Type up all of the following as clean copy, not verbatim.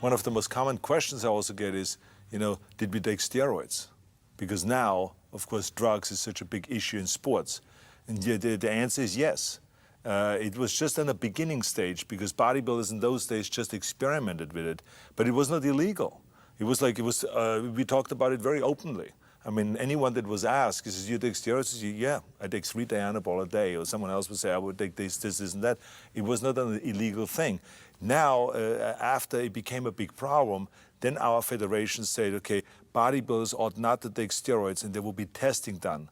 One of the most common questions I also get is, did we take steroids? Because now, of course, drugs is such a big issue in sports. And the answer is yes. It was just in the beginning stage because bodybuilders in those days just experimented with it, but it was not illegal. We talked about it very openly. I mean, anyone that was asked, he says, you take steroids? He says, yeah, I take 3 Dianabol a day. Or someone else would say, I would take this, and that. It was not an illegal thing. Now, after it became a big problem, then our federation said, okay, bodybuilders ought not to take steroids, and there will be testing done,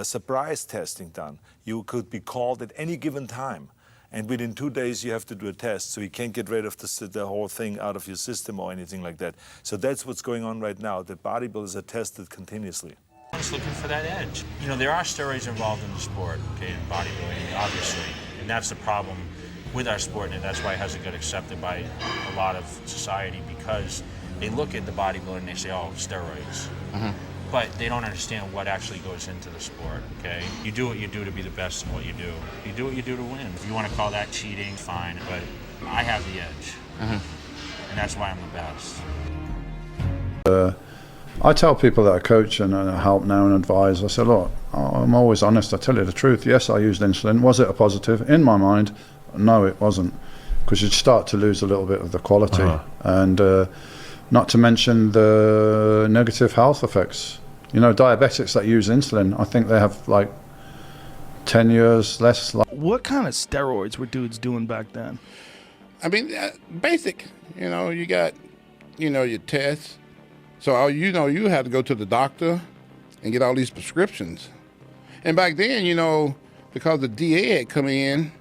surprise testing done. You could be called at any given time. And within 2 days, you have to do a test, so you can't get rid of the whole thing out of your system or anything like that. So that's what's going on right now. The bodybuilders are tested continuously. I'm just looking for that edge. There are steroids involved in the sport, okay, in bodybuilding, obviously. And that's the problem with our sport, and that's why it hasn't got accepted by a lot of society, because they look at the bodybuilder and they say, oh, steroids. Mm-hmm. But they don't understand what actually goes into the sport, okay? You do what you do to be the best in what you do. You do what you do to win. If you want to call that cheating, fine, but I have the edge. Mm-hmm. And that's why I'm the best. I tell people that I coach and I help now and advise, I say, look, I'm always honest, I tell you the truth. Yes, I used insulin. Was it a positive? In my mind, no, it wasn't. Because you'd start to lose a little bit of the quality. And not to mention the negative health effects. Diabetics that use insulin, I think they have like 10 years less life. What kind of steroids were dudes doing back then? I mean, basic. You got, your tests. So, you had to go to the doctor and get all these prescriptions. And back then, because the DA had come in,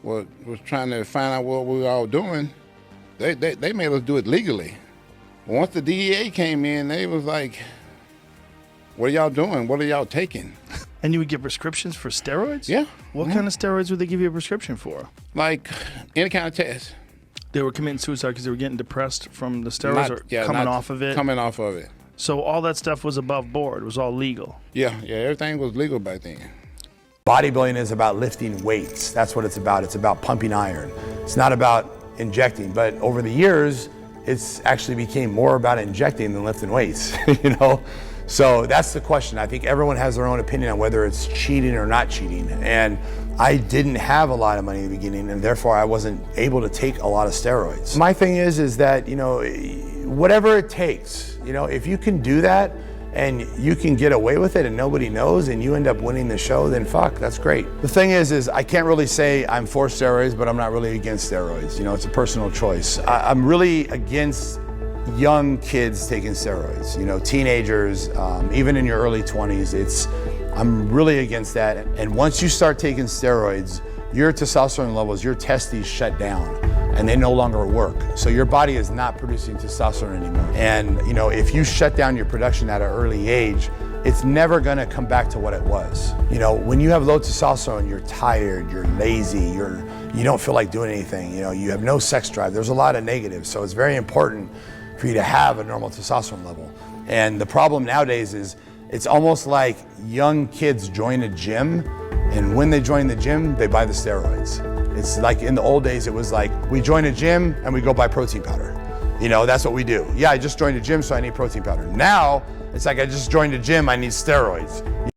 was trying to find out what we were all doing, they made us do it legally. Once the DEA came in, they was like, what are y'all doing? What are y'all taking? And you would get prescriptions for steroids? Yeah. What kind of steroids would they give you a prescription for? Like any kind of test. They were committing suicide because they were getting depressed from the steroids coming off of it? Coming off of it. So all that stuff was above board. It was all legal? Yeah, everything was legal back then. Bodybuilding is about lifting weights. That's what it's about. It's about pumping iron. It's not about injecting. But over the years, it's actually became more about injecting than lifting weights, So that's the question. I think everyone has their own opinion on whether it's cheating or not cheating. And I didn't have a lot of money in the beginning, and therefore I wasn't able to take a lot of steroids. My thing is that, whatever it takes, if you can do that and you can get away with it and nobody knows and you end up winning the show, then fuck, that's great. The thing is I can't really say I'm for steroids, but I'm not really against steroids. It's a personal choice. I'm really against young kids taking steroids, teenagers, even in your early 20s. I'm really against that. And once you start taking steroids, your testosterone levels, your testes shut down and they no longer work. So your body is not producing testosterone anymore. And if you shut down your production at an early age, it's never gonna come back to what it was. When you have low testosterone, you're tired, you're lazy, you don't feel like doing anything, you have no sex drive. There's a lot of negatives. So it's very important for you to have a normal testosterone level. And the problem nowadays is it's almost like young kids join a gym, and when they join the gym, they buy the steroids. It's like in the old days, it was like, we join a gym and we go buy protein powder. That's what we do. Yeah, I just joined a gym, so I need protein powder. Now, it's like I just joined a gym, I need steroids.